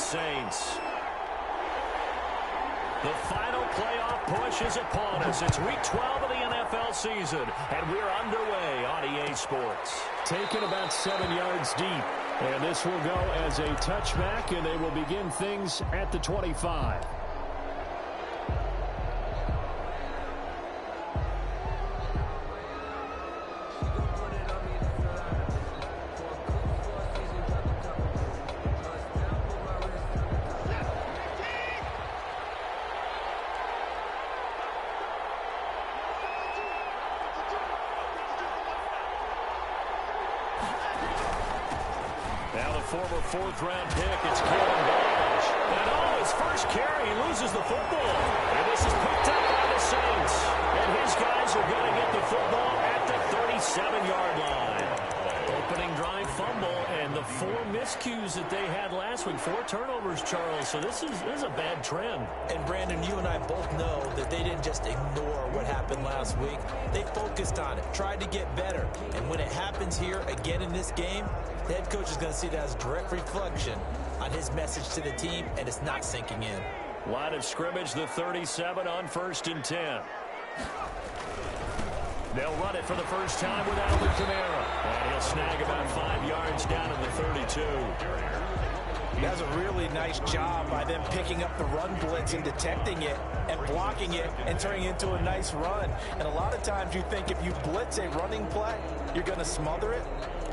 Orleans Saints. The final playoff push is upon us. It's week 12 of the NFL season, and we're underway on EA Sports. Taken about 7 yards deep, and this will go as a touchback, and they will begin things at the 25. Former fourth-round pick, it's Kevin Barge. And his first carry, he loses the football. And this is picked up by the Saints. And his guys are going to get the football at the 37-yard line. Opening drive fumble, and the 4 miscues that they had last week. 4 turnovers, Charles. So this is a bad trend. And, Brandon, you and I both know that they didn't just ignore what happened last week. They focused on it, tried to get better. And when it happens here again in this game, the head coach is going to see that as a direct reflection on his message to the team, and it's not sinking in. Line of scrimmage, the 37 on 1st and 10. They'll run it for the first time with Alvin Kamara. And he'll snag about 5 yards down at the 32. That's a really nice job by them picking up the run blitz and detecting it and blocking it and turning it into a nice run. And a lot of times you think if you blitz a running play, you're going to smother it.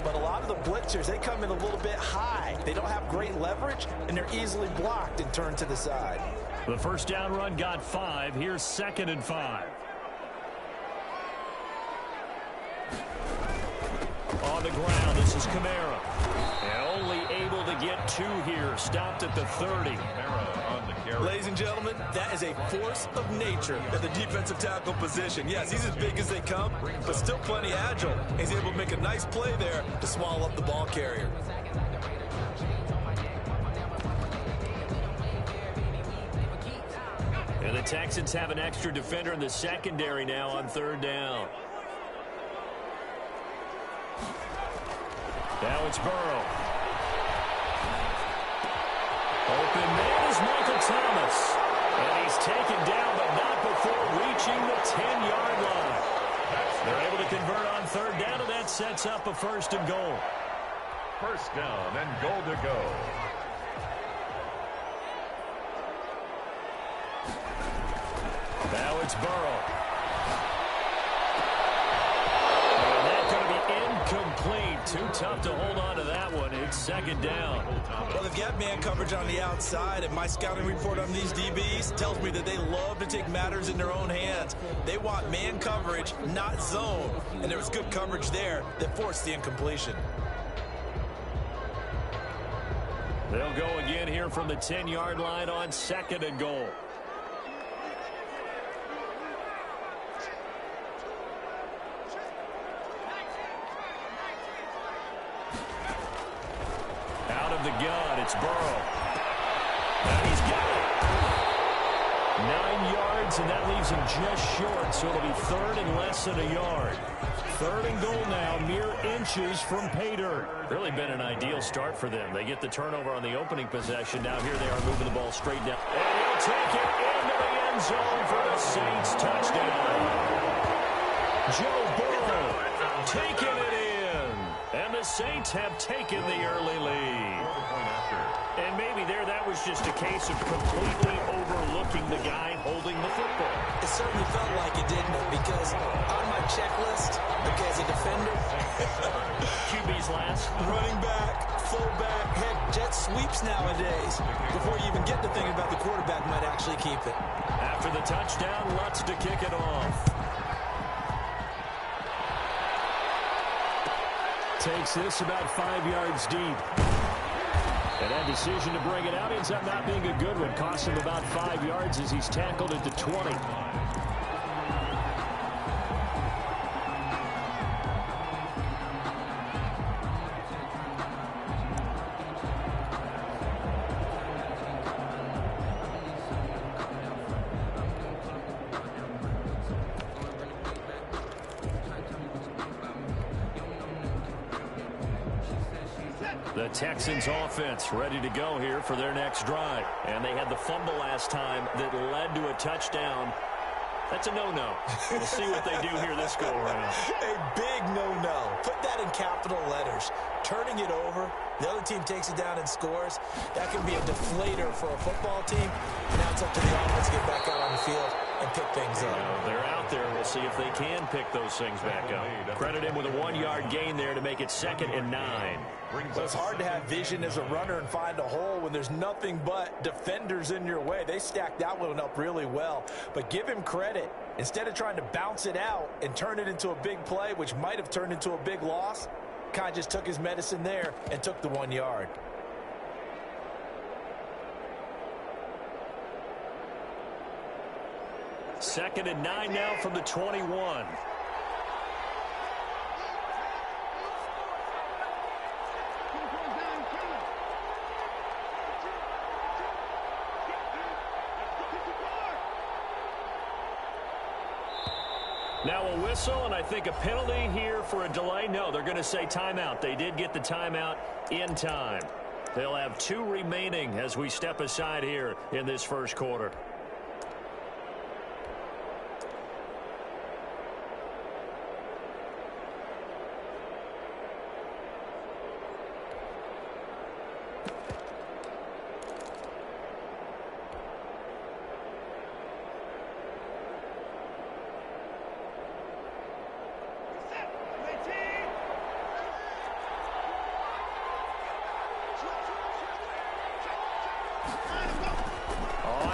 But a lot of the blitzers, they come in a little bit high. They don't have great leverage, and they're easily blocked and turned to the side. The first down run got 5. Here's 2nd and 5. On the ground, this is Kamara. And only able to get 2 here. Stopped at the 30. Ladies and gentlemen, that is a force of nature at the defensive tackle position. Yes, he's as big as they come, but still plenty agile. He's able to make a nice play there to swallow up the ball carrier. And the Texans have an extra defender in the secondary now on 3rd down. Now it's Burrow. Open man is Michael Thomas. And he's taken down, but not before reaching the 10-yard line. They're able to convert on 3rd down, and that sets up a 1st and goal. 1st down and goal to go. Now it's Burrow. And that's going to be incomplete. Too tough to hold on to that one. It's 2nd down. Well, they've got man coverage on the outside, and my scouting report on these DBs tells me that they love to take matters in their own hands. They want man coverage, not zone. And there was good coverage there that forced the incompletion. They'll go again here from the 10-yard line on 2nd and goal. Out of the gun, it's Burrow. And he's got it. 9 yards, and that leaves him just short, so it'll be 3rd and less than a yard. 3rd and goal now, mere inches from pay dirt. Really been an ideal start for them. They get the turnover on the opening possession. Now here they are moving the ball straight down. And he'll take it into the end zone for the Saints touchdown. Joe Burrow taking it in. And the Saints have taken the early lead. And maybe there that was just a case of completely overlooking the guy holding the football. It certainly felt like it, didn't it? Because on my checklist, okay, as a defender, QB's last. running back, fullback, heck, jet sweeps nowadays. Before you even get to thinking about the quarterback might actually keep it. After the touchdown, Lutz to kick it off. Takes this about 5 yards deep. And that decision to bring it out ends up not being a good one. Costs him about 5 yards as he's tackled at the 20. The Texans offense ready to go here for their next drive. And they had the fumble last time that led to a touchdown. That's a no-no. We'll see what they do here this go-around. A big no-no. Put that in capital letters. Turning it over, the other team takes it down and scores. That can be a deflator for a football team. Now it's up to the offense to get back out on the field and pick things up. They're out there. We'll see if they can pick those things back up. Credit him with a 1-yard gain there to make it 2nd and 9. Well, it's hard to have vision as a runner and find a hole when there's nothing but defenders in your way. They stacked that one up really well. But give him credit. Instead of trying to bounce it out and turn it into a big play, which might have turned into a big loss, kind of just took his medicine there and took the 1 yard. Second and 9 now from the 21. Now a whistle, and I think a penalty here for a delay. No, they're going to say timeout. They did get the timeout in time. They'll have 2 remaining as we step aside here in this first quarter.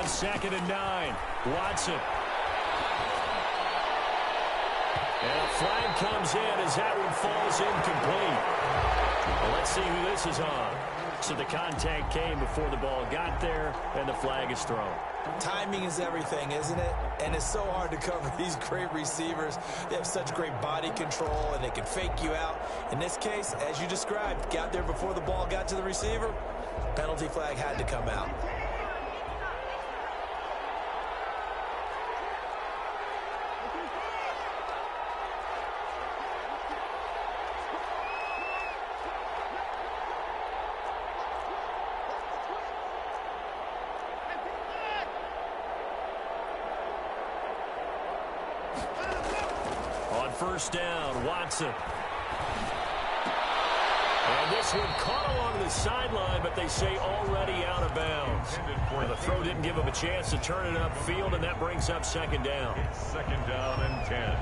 Second and 9. Watson. And a flag comes in as that one falls incomplete. Well, let's see who this is on. So the contact came before the ball got there, and the flag is thrown. Timing is everything, isn't it? And it's so hard to cover these great receivers. They have such great body control, and they can fake you out. In this case, as you described, got there before the ball got to the receiver. Penalty flag had to come out. First down, Watson. And this one caught along the sideline, but they say already out of bounds. And the throw didn't give him a chance to turn it upfield, and that brings up 2nd down. It's 2nd down and 10.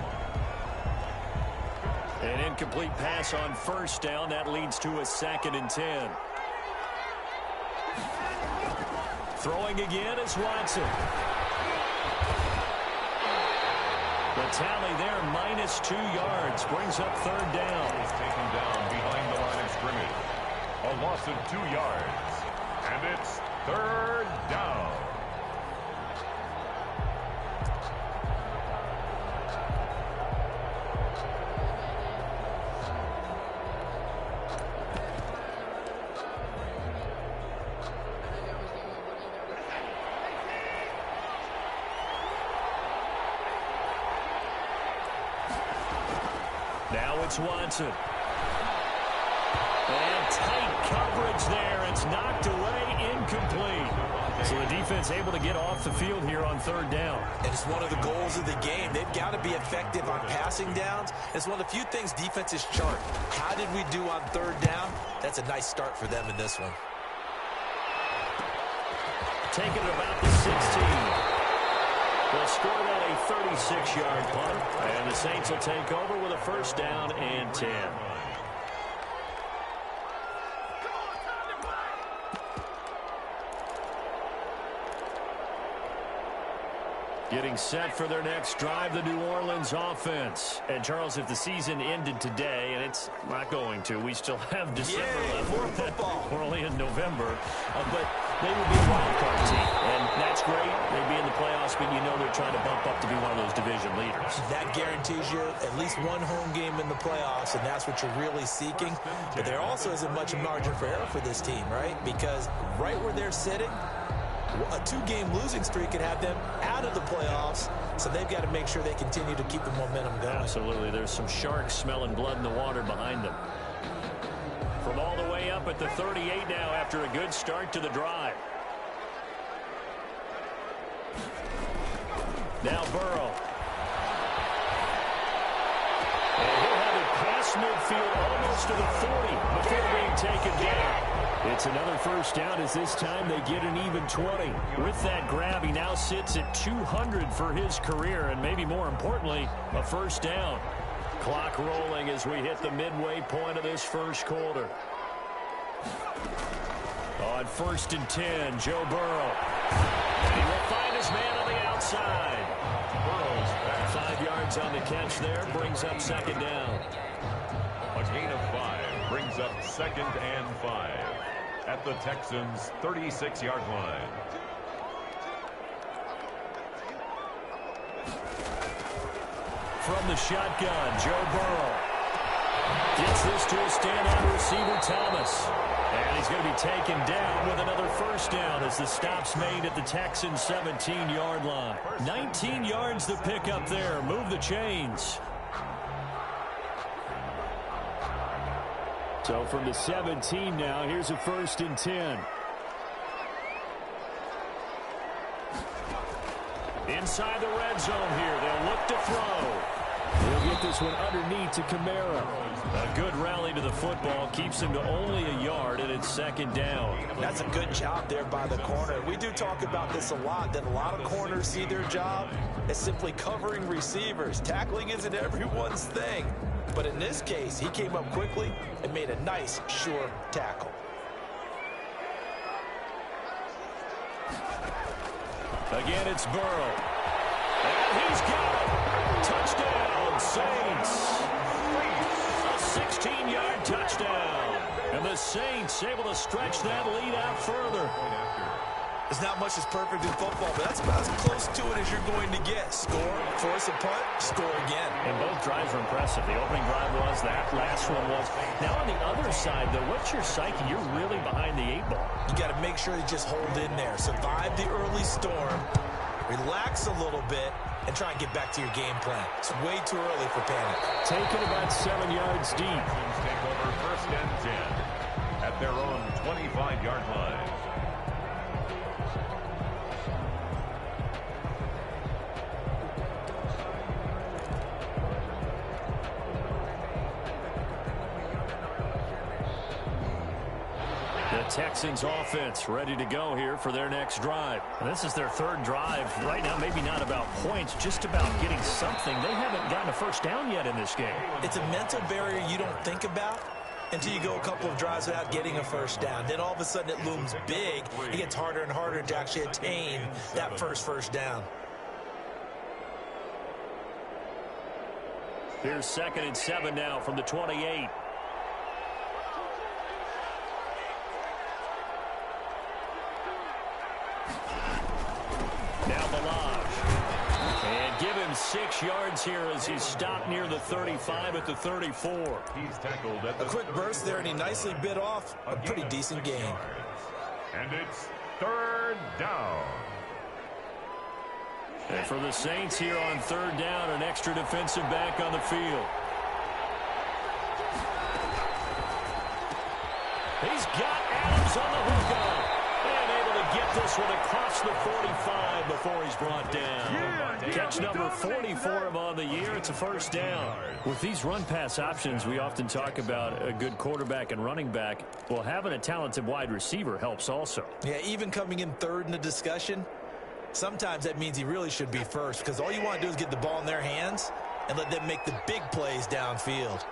An incomplete pass on 1st down. That leads to a 2nd and 10. Throwing again is Watson. The tally there, -2 yards, brings up 3rd down. He's taken down behind the line of scrimmage. A loss of 2 yards. And it's 3rd down. Now it's Watson. And tight coverage there. It's knocked away, incomplete. So the defense able to get off the field here on 3rd down. And it's one of the goals of the game. They've got to be effective on passing downs. It's one of the few things defenses chart. How did we do on 3rd down? That's a nice start for them in this one. Taking it about the 16. They'll score that a 36-yard punt, and the Saints will take over with a 1st down and 10. Getting set for their next drive, the New Orleans offense. And, Charles, if the season ended today, and it's not going to, we still have December left. More football. We're only in November. But they would be a wild card team, and that's great. They'd be in the playoffs, but you know they're trying to bump up to be one of those division leaders. That guarantees you at least one home game in the playoffs, and that's what you're really seeking. But there also isn't much margin for error for this team, right? Because right where they're sitting, a 2-game losing streak could have them out of the playoffs, so they've got to make sure they continue to keep the momentum going. Absolutely. There's some sharks smelling blood in the water behind them. From all the way way up at the 38 now after a good start to the drive. Now Burrow. And he'll have it past midfield almost to the 40 before being taken down. It's another first down as this time they get an even 20. With that grab, he now sits at 200 for his career, and maybe more importantly, a first down. Clock rolling as we hit the midway point of this first quarter. On 1st and 10, Joe Burrow. He will find his man on the outside. Burrow's back. 5 yards on the catch there, brings up second down. A gain of 5 brings up 2nd and 5 at the Texans' 36-yard line. From the shotgun, Joe Burrow gets this to a stand-on receiver, Thomas. And he's going to be taken down with another first down as the stop's made at the Texans' 17-yard line. 19 yards to pick up there. Move the chains. So from the 17 now, here's a 1st and 10. Inside the red zone here. They'll look to throw. He'll get this one underneath to Kamara. A good rally to the football keeps him to only a yard, and it's second down. That's a good job there by the corner. We do talk about this a lot, that a lot of corners see their job as simply covering receivers. Tackling isn't everyone's thing. But in this case, he came up quickly and made a nice, sure tackle. Again, it's Burrow. And he's got it. Touchdown, Saints. A 16-yard touchdown. And the Saints able to stretch that lead out further. There's not much that's perfect in football, but that's about as close to it as you're going to get. Score, force a punt, score again. And both drives were impressive. The opening drive was, that last one was. Now on the other side, though, what's your psyche? You're really behind the 8 ball. You got to make sure you just hold in there. Survive the early storm, relax a little bit, and try and get back to your game plan. It's way too early for panic. Taken about 7 yards deep. Take over 1st and 10 at their own 25-yard line. Texans offense ready to go here for their next drive. And this is their 3rd drive. Right now, maybe not about points, just about getting something. They haven't gotten a first down yet in this game. It's a mental barrier you don't think about until you go a couple of drives without getting a first down. Then all of a sudden it looms big. It gets harder and harder to actually attain that first down. Here's 2nd and 7 now from the 28. Now Balaj. And give him 6 yards here as he's stopped near the 35 at the 34. He's tackled at the a quick burst there, and he nicely bit off a pretty decent gain. And it's 3rd down. And for the Saints here on 3rd down, an extra defensive back on the field. He's got Adams on the hookup. And able to get this one across the 45 before he's brought down. Catch number 44 of on the year. It's a first down. With these run-pass options, we often talk about a good quarterback and running back. Well, having a talented wide receiver helps also. Yeah, even coming in 3rd in the discussion, sometimes that means he really should be first, because all you want to do is get the ball in their hands and let them make the big plays downfield.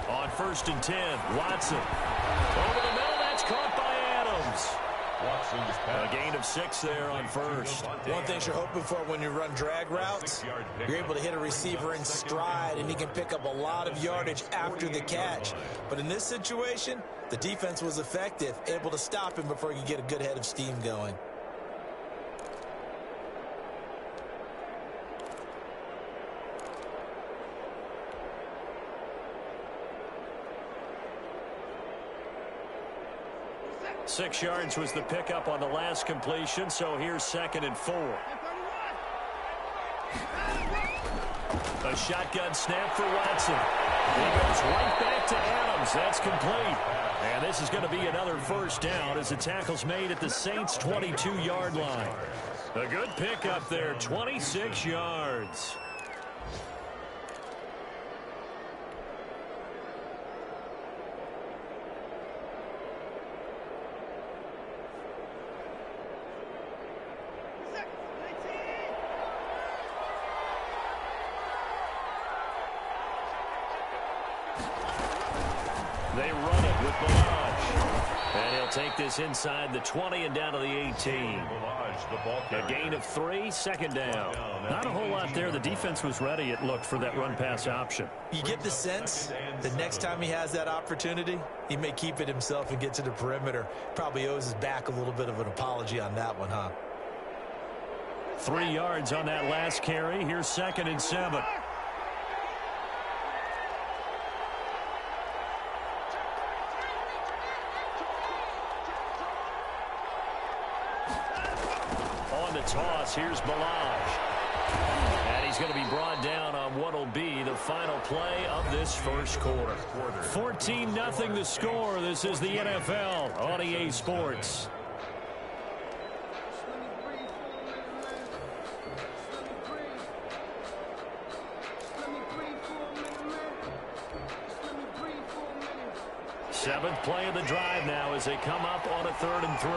On 1st and 10, Watson. Over the middle, that's caught by Adams. Watson's pass. A gain of 6 there on 1st. One thing you're hoping for when you run drag routes, you're able to hit a receiver in stride, and he can pick up a lot of yardage after the catch. But in this situation, the defense was effective, able to stop him before he could get a good head of steam going. Six yards was the pickup on the last completion, so here's 2nd and 4. A shotgun snap for Watson. He goes right back to Adams. That's complete. And this is going to be another first down as the tackle's made at the Saints' 22-yard line. A good pickup there, 26 yards. They run it with Balaj. And he'll take this inside the 20 and down to the 18. A gain of 3, second down. Not a whole lot there. The defense was ready, it looked, for that run-pass option. You get the sense the next time he has that opportunity, he may keep it himself and get to the perimeter. Probably owes his back a little bit of an apology on that one, huh? 3 yards on that last carry. Here's 2nd and 7. Toss. Here's Balaj. And he's going to be brought down on what will be the final play of this first quarter. 14-0 the score. This is the NFL on EA Sports. Seventh play of the drive now as they come up on a 3rd and 3.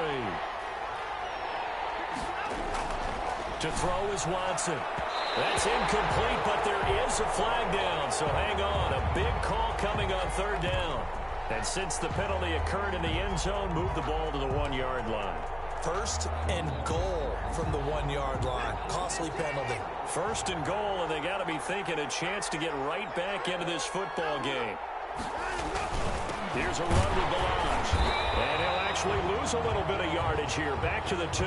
To throw is Watson. That's incomplete, but there is a flag down, so hang on. A big call coming on 3rd down. And since the penalty occurred in the end zone, move the ball to the 1-yard line. 1st and goal from the 1-yard line. Costly penalty. 1st and goal, and they got to be thinking a chance to get right back into this football game. Here's a run with Balaj. And he'll actually lose a little bit of yardage here. Back to the 2.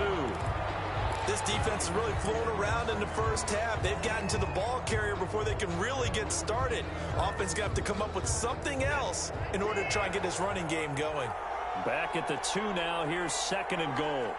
This defense is really flown around in the first half. They've gotten to the ball carrier before they can really get started. Offense going to have to come up with something else in order to try and get this running game going. Back at the 2 now. Here's 2nd and goal.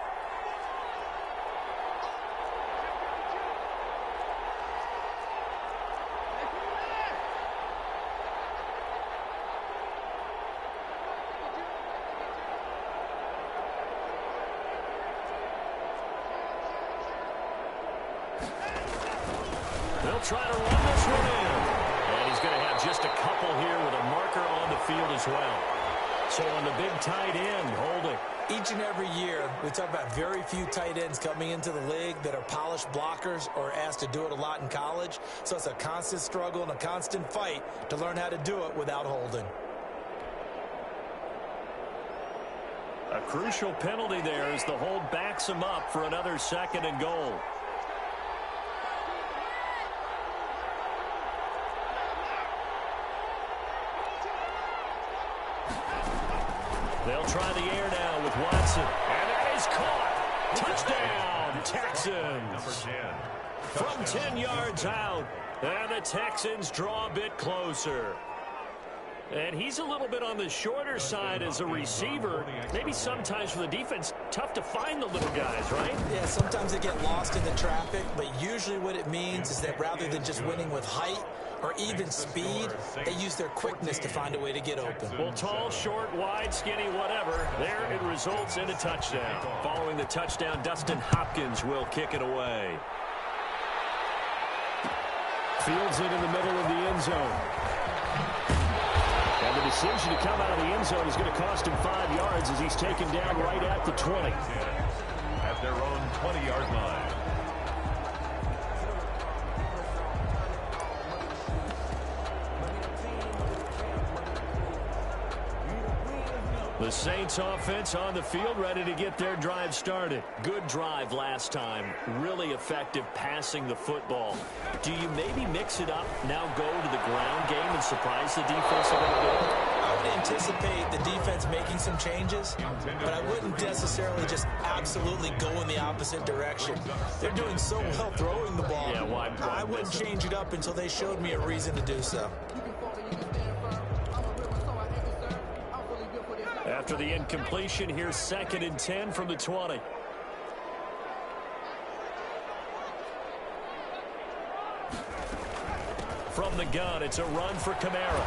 They'll try to run this one in. And he's going to have just a couple here with a marker on the field as well. So on the big tight end, holding. Each and every year, we talk about very few tight ends coming into the league that are polished blockers or asked to do it a lot in college. So it's a constant struggle and a constant fight to learn how to do it without holding. A crucial penalty there as the hold backs him up for another 2nd and goal. They'll try the air now with Watson. And that is caught. Touchdown, Texans. From 10 yards out. And the Texans draw a bit closer. And he's a little bit on the shorter side as a receiver. Maybe sometimes for the defense, tough to find the little guys, right? Yeah, sometimes they get lost in the traffic, but usually what it means is that rather than just winning with height or even speed, they use their quickness to find a way to get open. Well, tall, short, wide, skinny, whatever, there it results in a touchdown. Following the touchdown, Dustin Hopkins will kick it away. Fields it in the middle of the end zone. And the decision to come out of the end zone is going to cost him 5 yards as he's taken down right at the 20. At their own 20-yard line. The Saints offense on the field, ready to get their drive started. Good drive last time. Really effective passing the football. Do you maybe mix it up, now go to the ground game and surprise the defense a little bit? I would anticipate the defense making some changes, but I wouldn't necessarily just absolutely go in the opposite direction. They're doing so well throwing the ball. Yeah, why I wouldn't change it up until they showed me a reason to do so. After the incompletion, here's 2nd and 10 from the 20. From the gun, it's a run for Kamara.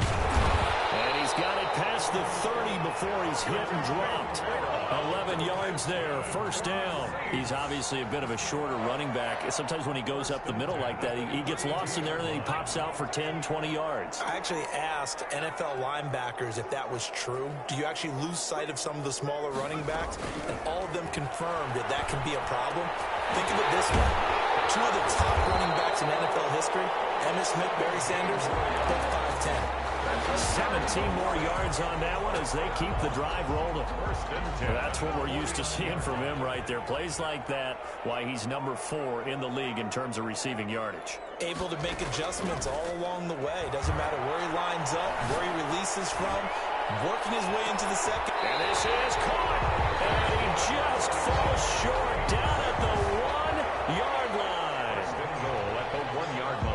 And he's got it past the 30 before he's hit and dropped. 11 yards there, first down. He's obviously a bit of a shorter running back. Sometimes when he goes up the middle like that, he gets lost in there, and then he pops out for 10, 20 yards. I actually asked NFL linebackers if that was true. Do you actually lose sight of some of the smaller running backs? And all of them confirmed that that can be a problem. Think of it this way. Two of the top running backs in NFL history, Emmitt Smith, Barry Sanders, both 5'10". 17 more yards on that one as they keep the drive rolling. That's what we're used to seeing from him right there. Plays like that, why he's number 4 in the league in terms of receiving yardage. Able to make adjustments all along the way. Doesn't matter where he lines up, where he releases from, working his way into the second. And this is caught. And he just falls short down at the 1-yard line.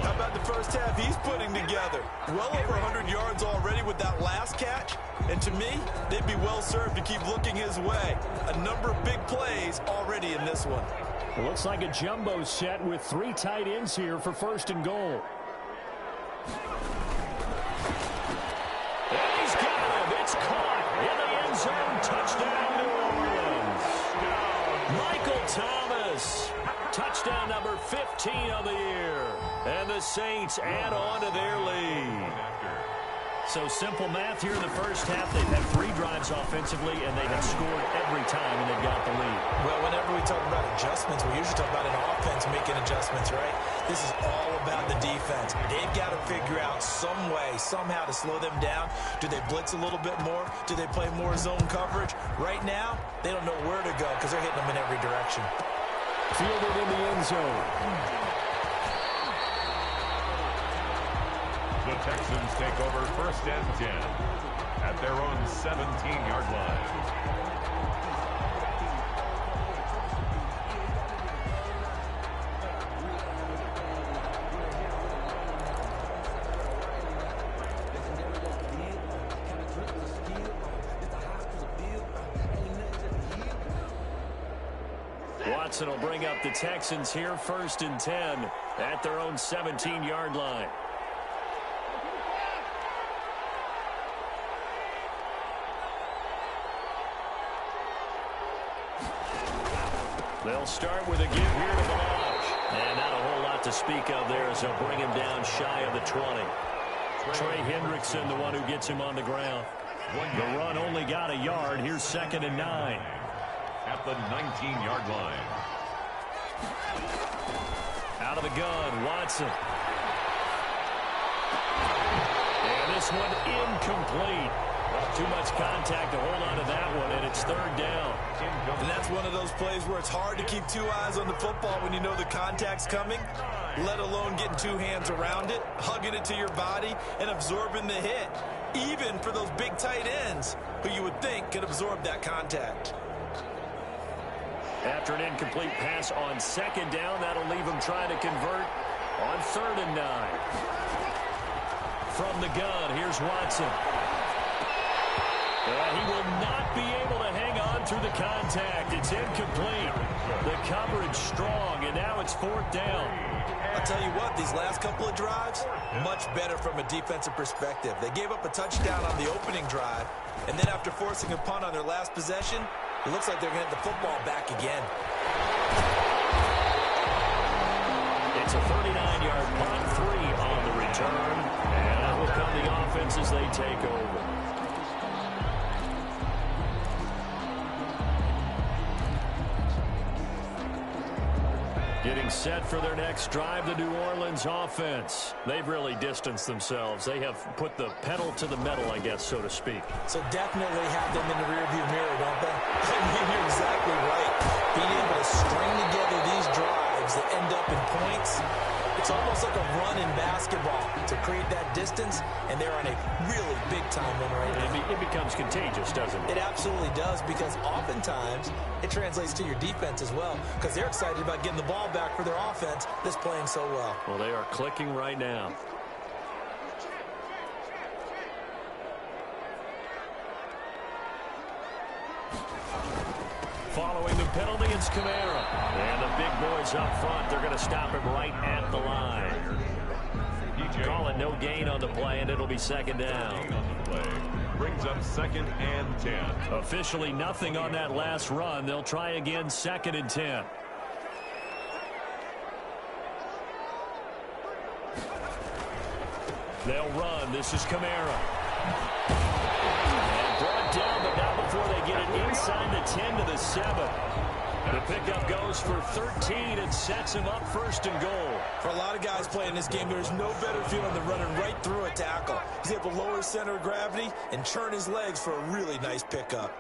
How about the first half he's putting together? Well over 100 yards already with that last catch. And to me, they'd be well served to keep looking his way. A number of big plays already in this one. It looks like a jumbo set with 3 tight ends here for first and goal. And he's got him. It's caught in the end zone. Touchdown, New Orleans. Michael Thomas. Touchdown number 15 of the year. And the Saints add on to their lead. So simple math here in the first half. They've had 3 drives offensively, and they have scored every time, and they've got the lead. Well, whenever we talk about adjustments, we usually talk about an offense making adjustments, right? This is all about the defense. They've got to figure out some way, somehow to slow them down. Do they blitz a little bit more? Do they play more zone coverage? Right now, they don't know where to go because they're hitting them in every direction. Fielded in the end zone. The Texans take over first and 10 at their own 17-yard line. Watson will bring up the Texans here first and 10 at their own 17-yard line. They'll start with a give here to Balaj. And not a whole lot to speak of there as they'll bring him down shy of the 20. Trey Hendrickson, the one who gets him on the ground. The run only got a yard. Here's second and 9. At the 19-yard line. Out of the gun, Watson. And this one incomplete. Too much contact to hold on to that one, and it's third down. And that's one of those plays where it's hard to keep 2 eyes on the football when you know the contact's coming, let alone getting 2 hands around it, hugging it to your body, and absorbing the hit. Even for those big tight ends who you would think could absorb that contact. After an incomplete pass on second down, that'll leave him trying to convert on third and 9. From the gun, here's Watson. He will not be able to hang on through the contact. It's incomplete. The coverage strong, and now it's fourth down. I'll tell you what, these last couple of drives, much better from a defensive perspective. They gave up a touchdown on the opening drive, and then after forcing a punt on their last possession, it looks like they're going to get the football back again. It's a 39-yard punt, 3 on the return, and that will come the offense as they take over. Getting set for their next drive, the New Orleans offense. They've really distanced themselves. They have put the pedal to the metal, I guess, so to speak. So definitely have them in the rearview mirror, don't they? I mean, you're exactly right. Being able to string together these drives that end up in points, it's almost like a run in basketball to create that distance, and they're on a really big-time one right now. It becomes contagious, doesn't it? It absolutely does, because oftentimes it translates to your defense as well, because they're excited about getting the ball back for their offense that's playing so well. Well, they are clicking right now. Following the penalty, it's Kamara. And the big boys up front, they're going to stop him right at the line. He Call it no gain on the play, and it'll be second down. Gain on the play. Brings up 2nd and 10. Officially nothing on that last run. They'll try again 2nd and 10. They'll run. This is Kamara. And brought down, but not before they get it inside the 10 to the 7. The pickup goes for 13 and sets him up 1st and goal. For a lot of guys playing this game, there's no better feeling than running right through a tackle. He's able to lower his center of gravity and churn his legs for a really nice pickup.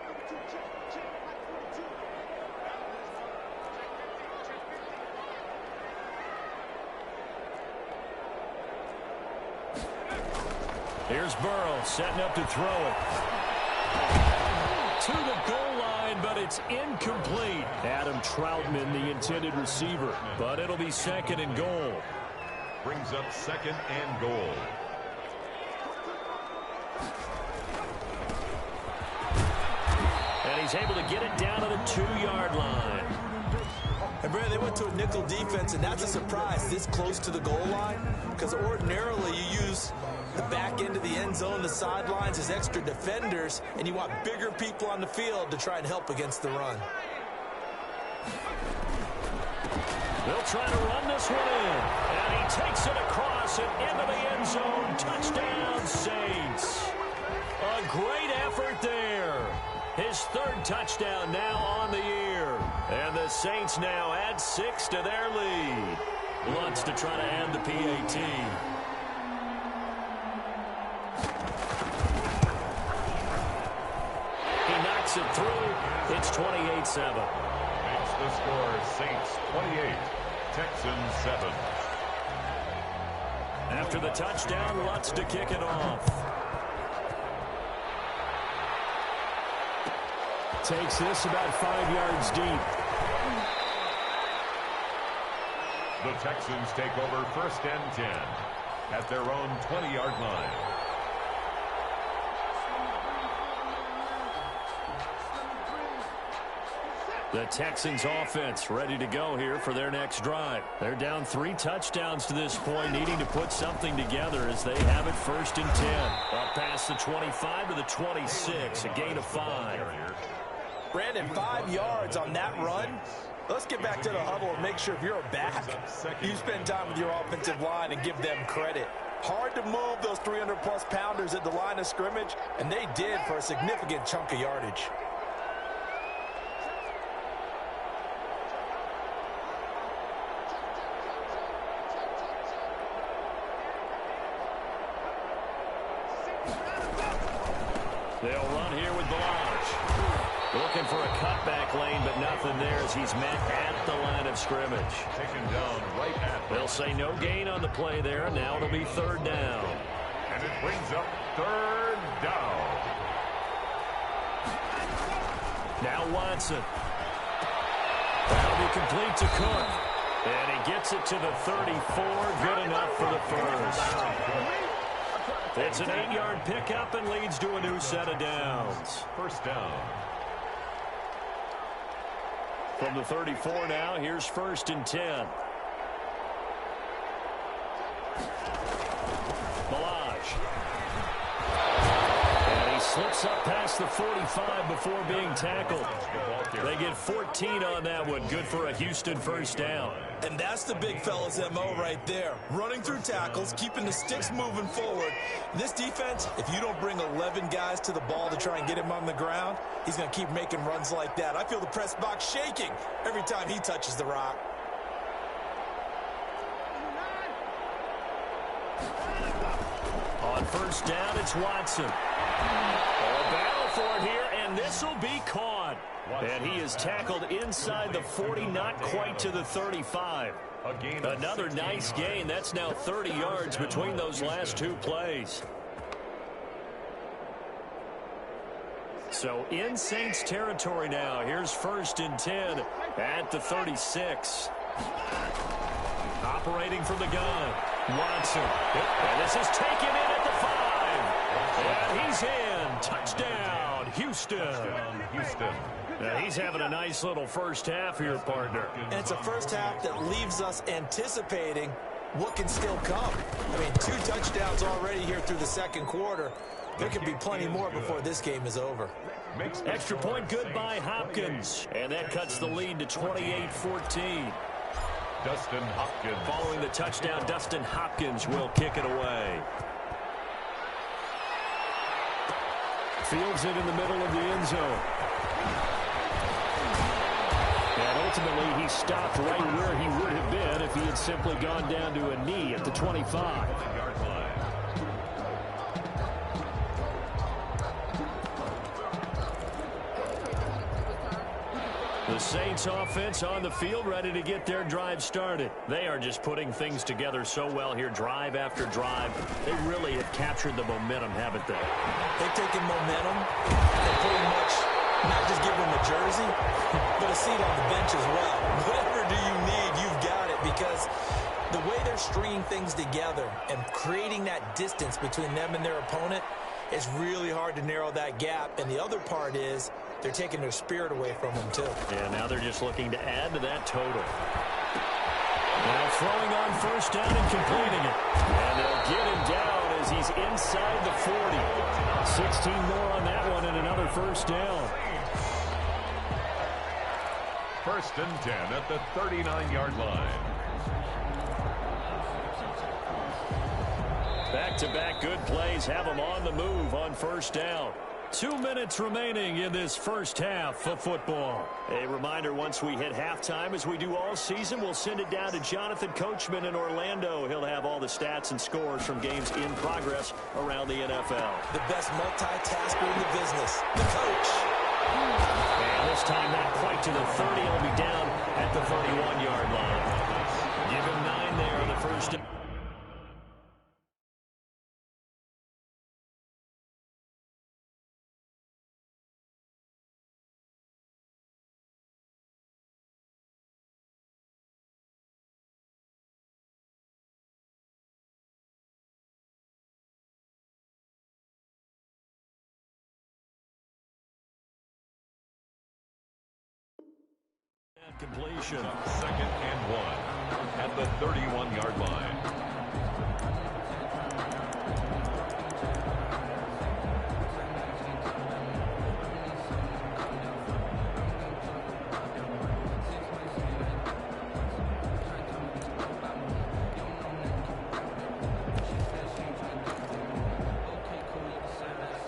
Here's Burrow setting up to throw it. To the goal line, but it's incomplete. Adam Troutman, the intended receiver. But it'll be 2nd and goal. Brings up 2nd and goal. And he's able to get it down to the 2-yard line. And Brad, they went to a nickel defense, and that's a surprise this close to the goal line, because ordinarily you use the back end of the end zone, the sidelines as extra defenders, and you want bigger people on the field to try and help against the run. They'll try to run this one in, and he takes it across and into the end zone. Touchdown, Saints. A great effort there. His 3rd touchdown now on the year. And the Saints now add 6 to their lead. Wants to try to add the PAT. He knocks it through. It's 28-7. Makes the score Saints 28, Texans 7. After the touchdown, Lutz to kick it off. Takes this about 5 yards deep. The Texans take over 1st and 10 at their own 20-yard line. The Texans offense ready to go here for their next drive. They're down 3 touchdowns to this point, needing to put something together as they have it 1st and 10. Up past the 25 to the 26, a gain of 5. Brandon, 5 yards on that run. Let's get back to the huddle and make sure if you're a back, you spend time with your offensive line and give them credit. Hard to move those 300-plus pounders at the line of scrimmage, and they did for a significant chunk of yardage. They'll run here with Balaj. Looking for a cutback lane, but nothing there as he's met at the line of scrimmage. Taken down right at. They'll say no gain on the play there, and now it'll be 3rd down. And it brings up 3rd down. Now Watson. That'll be complete to Cook. And he gets it to the 34. Good enough for the first. It's an 8-yard pickup and leads to a new set of downs. 1st down. From the 34 now, here's 1st and 10. Balaj. And he slips up past the 45 before being tackled. They get 14 on that one. Good for a Houston 1st down. And that's the big fella's MO right there. Running through tackles, keeping the sticks moving forward. This defense, if you don't bring 11 guys to the ball to try and get him on the ground, he's going to keep making runs like that. I feel the press box shaking every time he touches the rock. On 1st down, it's Watson. A battle for it here, and this will be caught. And he is tackled inside the 40, not quite to the 35. Another nice gain. That's now 30 yards between those last 2 plays. So in Saints territory now. Here's 1st and 10 at the 36. Operating from the gun. Watson. And this is taken in at the 5. And he's in. Touchdown, Houston. Now he's having a nice little first half here, partner. And it's a first half that leaves us anticipating what can still come. I mean, 2 touchdowns already here through the second quarter. There could be plenty more before this game is over. Extra point good by Hopkins. And that cuts the lead to 28-14. Dustin Hopkins. Following the touchdown, Dustin Hopkins will kick it away. Fields it in the middle of the end zone. And ultimately, he stopped right where he would have been if he had simply gone down to a knee at the 25. The Saints offense on the field, ready to get their drive started. They are just putting things together so well here, drive after drive. They really have captured the momentum, haven't they? They've taken momentum and pretty much not just give them a jersey, but a seat on the bench as well. Whatever do you need, you've got it, because the way they're stringing things together and creating that distance between them and their opponent, it's really hard to narrow that gap. And the other part is they're taking their spirit away from them, too. And now they're just looking to add to that total. Now throwing on first down and completing it. And they'll get him down as he's inside the 40. 16 more on that one and another first down. First and 10 at the 39-yard line. Back-to-back good plays have them on the move on first down. 2 minutes remaining in this first half of football. A reminder, once we hit halftime, as we do all season, we'll send it down to Jonathan Coachman in Orlando. He'll have all the stats and scores from games in progress around the NFL. The best multitasker in the business, the coach. And this time not quite to the 30. He'll be down at the 31-yard line. Give him 9 there on the first down. Completion. Second and 1 at the 31-yard line.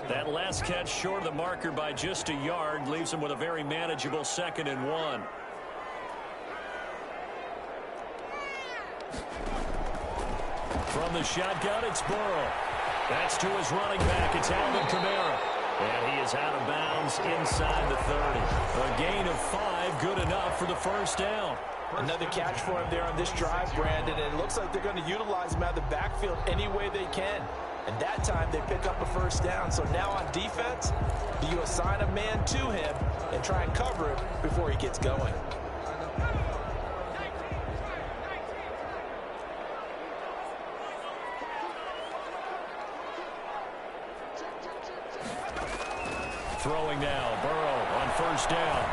That last catch short of the marker by just a yard leaves him with a very manageable 2nd and 1. From the shotgun, it's Burrow. That's to his running back. It's Alvin Kamara. And he is out of bounds inside the 30. A gain of 5, good enough for the first down. Another catch for him there on this drive, Brandon, and it looks like they're going to utilize him out of the backfield any way they can. And that time they pick up a first down. So now on defense, do you assign a man to him and try and cover it before he gets going? Throwing now, Burrow on first down.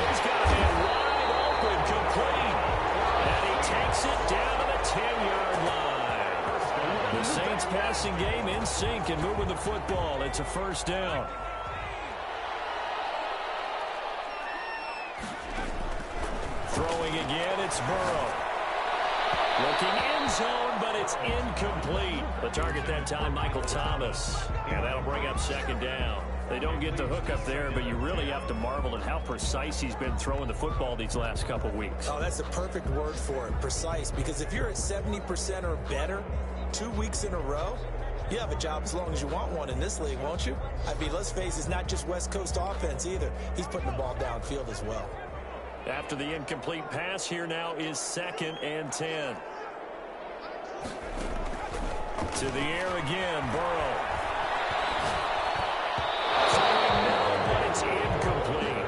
He's got a man wide open, complete. And he takes it down to the 10-yard line. The Saints passing game in sync and moving the football. It's a first down. Throwing again, it's Burrow. Looking end zone, but it's incomplete. The target that time, Michael Thomas. And that'll bring up second down. They don't get the hook up there, but you really have to marvel at how precise he's been throwing the football these last couple weeks. Oh, that's the perfect word for it, precise. Because if you're at 70% or better 2 weeks in a row, you have a job as long as you want one in this league, won't you? I mean, let's face it, it's not just West Coast offense either. He's putting the ball downfield as well. After the incomplete pass, here now is 2nd and 10. To the air again, Burrow. But it's incomplete.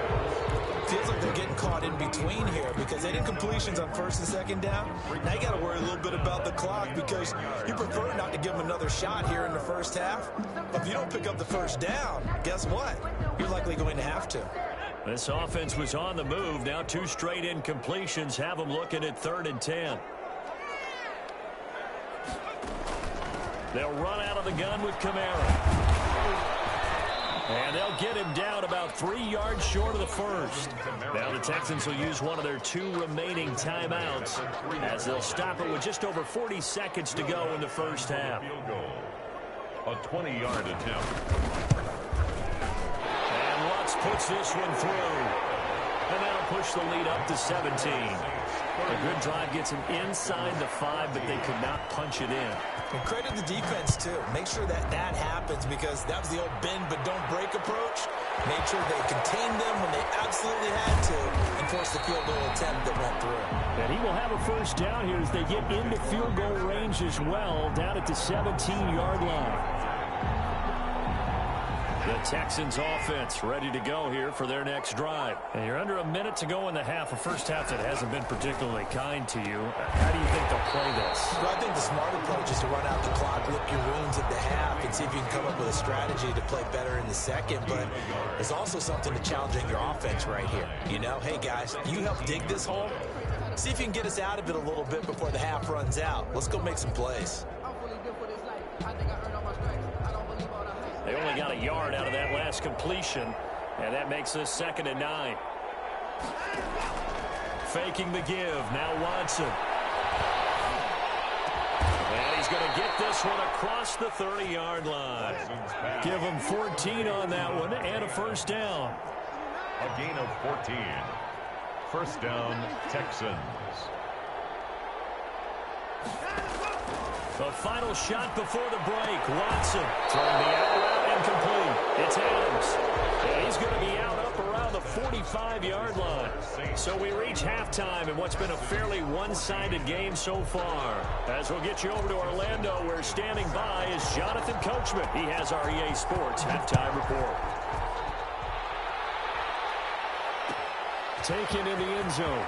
Feels like they're getting caught in between here because they did completions on first and second down. Now you got to worry a little bit about the clock because you prefer not to give them another shot here in the first half. But if you don't pick up the first down, guess what? You're likely going to have to. This offense was on the move. Now 2 straight incompletions have them looking at 3rd and 10. They'll run out of the gun with Kamara. And they'll get him down about 3 yards short of the first. Now the Texans will use one of their 2 remaining timeouts as they'll stop it with just over 40 seconds to go in the first half. A 20-yard attempt. And Lutz puts this one through. And that'll push the lead up to 17. A good drive gets him inside the 5, but they could not punch it in. And credit the defense, too. Make sure that happens because that was the old bend but don't break approach. Made sure they contained them when they absolutely had to and forced the field goal attempt that went through. And he will have a first down here as they get into field goal range as well, down at the 17-yard line. The Texans offense ready to go here for their next drive. And you're under a minute to go in the half, a first half that hasn't been particularly kind to you. How do you think they'll play this? Well, I think the smart approach is to run out the clock, lick your wounds at the half, and see if you can come up with a strategy to play better in the second. But there's also something to challenging your offense right here. You know, hey, guys, you help dig this hole. See if you can get us out of it a little bit before the half runs out. Let's go make some plays. They only got a yard out of that last completion, and that makes this 2nd and 9. Faking the give. Now Watson. And he's going to get this one across the 30-yard line. Give him 14 on that one and a first down. A gain of 14. First down, Texans. The final shot before the break. Watson throwing the out route incomplete. It's Adams. And he's going to be out up around the 45-yard line. So we reach halftime in what's been a fairly one-sided game so far. As we'll get you over to Orlando, where standing by is Jonathan Coachman. He has our EA Sports halftime report. Taken in the end zone.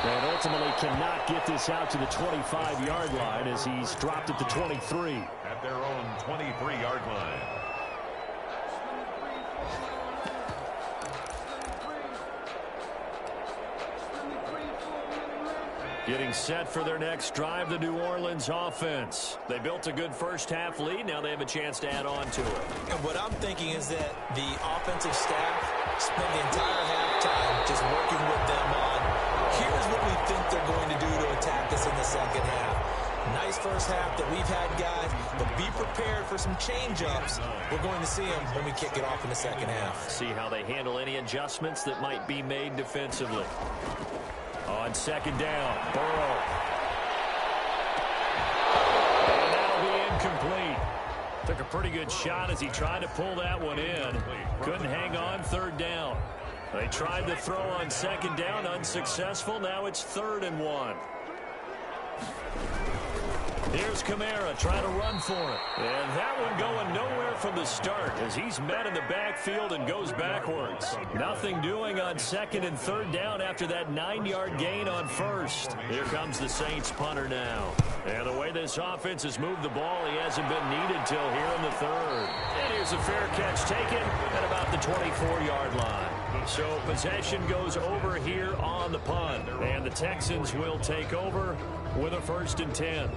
And ultimately cannot get this out to the 25-yard line as he's dropped at the 23. At their own 23-yard line. Getting set for their next drive, the New Orleans offense. They built a good first-half lead. Now they have a chance to add on to it. And what I'm thinking is that the offensive staff spent the entire halftime just working with them on, here's what we think they're going to do to attack us in the second half. Nice first half that we've had, guys, but be prepared for some change-ups. We're going to see them when we kick it off in the second half. See how they handle any adjustments that might be made defensively. On second down, Burrow. And that'll be incomplete. Took a pretty good shot as he tried to pull that one in. Couldn't hang on, third down. They tried to throw on second down, unsuccessful. Now it's 3rd and 1. Here's Kamara trying to run for it. And that one going nowhere from the start as he's met in the backfield and goes backwards. Nothing doing on 2nd and 3rd down after that 9-yard gain on 1st. Here comes the Saints punter now. And the way this offense has moved the ball, he hasn't been needed till here in the 3rd. And here's a fair catch taken at about the 24-yard line. So possession goes over here on the punt. And the Texans will take over with a 1st and 10.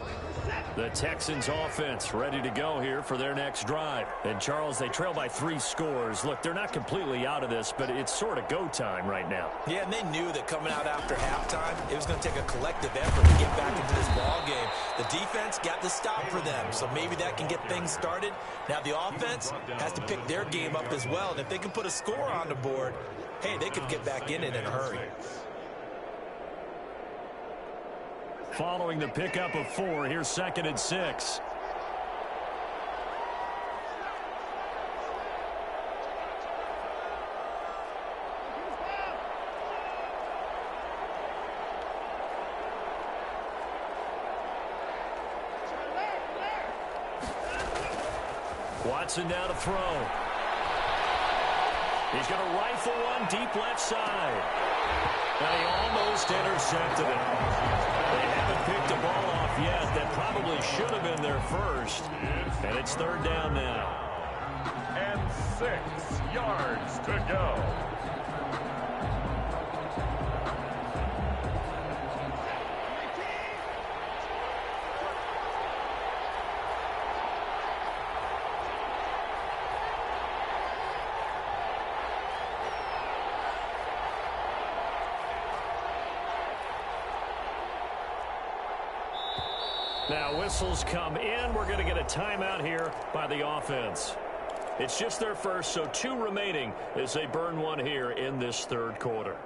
The Texans offense ready to go here for their next drive. And Charles, they trail by 3 scores. Look, they're not completely out of this, but it's sort of go time right now. Yeah, and they knew that coming out after halftime, it was going to take a collective effort to get back into this ball game. The defense got the stop for them, so maybe that can get things started. Now the offense has to pick their game up as well, and if they can put a score on the board, hey, they could get back in it in a hurry. Following the pickup of 4, here's 2nd and 6. Watson now to throw. He's going to rifle one deep left side. And he almost intercepted it. They haven't picked a ball off yet. That probably should have been their first. And it's 3rd down now. And 6 yards to go. Now whistles come in. We're going to get a timeout here by the offense. It's just their first, so 2 remaining as they burn one here in this third quarter.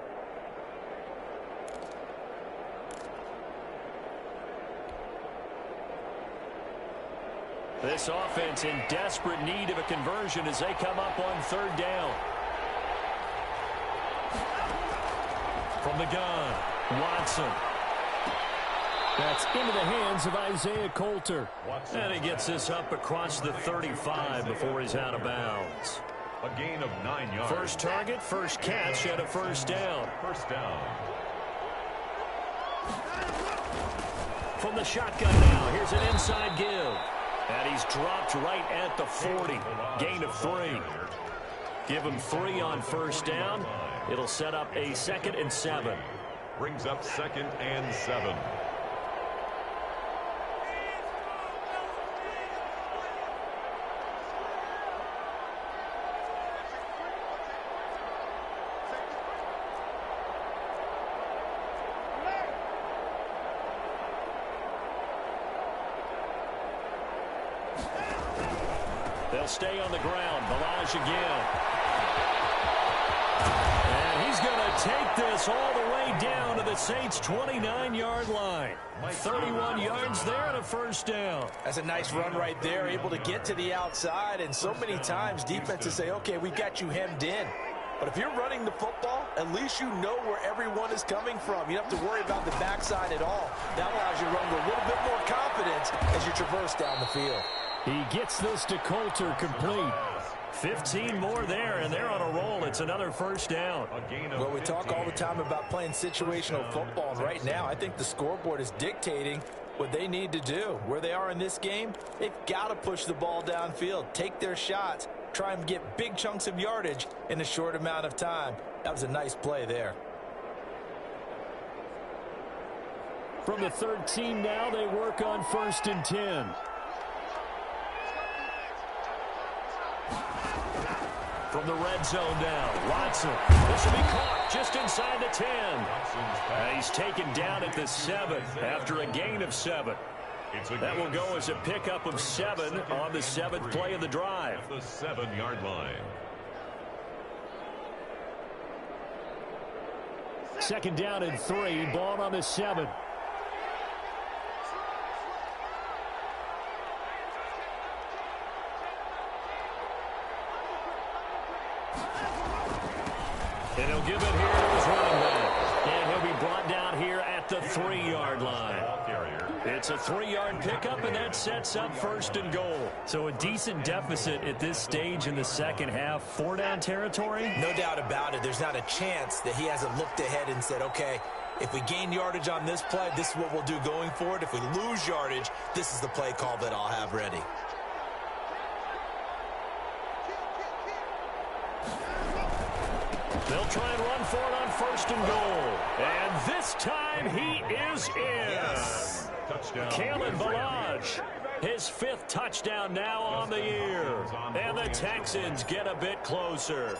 This offense in desperate need of a conversion as they come up on third down. From the gun, Watson. That's into the hands of Isaiah Coulter. And he gets this up across the 35 before he's out of bounds. A gain of 9 yards. First target, first catch, and a first down. First down. From the shotgun now, here's an inside give. And he's dropped right at the 40. Gain of 3. Give him 3 on first down. It'll set up a 2nd and 7. Brings up 2nd and 7. They'll stay on the ground. Balaj again. And he's going to take this all the way down to the Saints' 29-yard line. 31 yards there and a first down. That's a nice run right there, able to get to the outside. And so many times defenses say, okay, we've got you hemmed in. But if you're running the football, at least you know where everyone is coming from. You don't have to worry about the backside at all. That allows you to run with a little bit more confidence as you traverse down the field. He gets this to Coulter complete. 15 more there, and they're on a roll. It's another first down. Well, we talk all the time about playing situational football, and right now I think the scoreboard is dictating what they need to do. Where they are in this game, they've got to push the ball downfield, take their shots, try and get big chunks of yardage in a short amount of time. That was a nice play there. From the 13 now, they work on 1st and 10. From the red zone now, Watson. This will be caught just inside the 10. He's taken down at the 7 after a gain of 7. That will go as a pickup of 7 on the 7th play of the drive. At the 7-yard line. 2nd down and 3, ball on the 7. And he'll give it here to his running back. And he'll be brought down here at the 3-yard line. It's a 3-yard pickup, and that sets up 1st and goal. So a decent deficit at this stage in the second half. 4-down territory? No doubt about it. There's not a chance that he hasn't looked ahead and said, okay, if we gain yardage on this play, this is what we'll do going forward. If we lose yardage, this is the play call that I'll have ready. They'll try and run for it on 1st and goal. And this time he is in. Yes. Touchdown. Kalen Balaj, his 5th touchdown now on the year. And the Texans get a bit closer.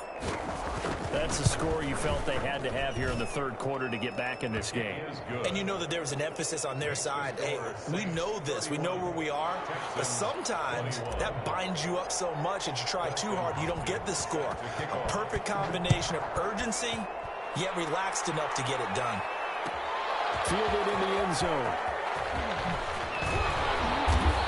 That's the score you felt they had to have here in the 3rd quarter to get back in this game. And you know that there was an emphasis on their side. Hey, we know this. We know where we are. But sometimes that binds you up so much that you try too hard, you don't get the score. A perfect combination of urgency, yet relaxed enough to get it done. Fielded in the end zone.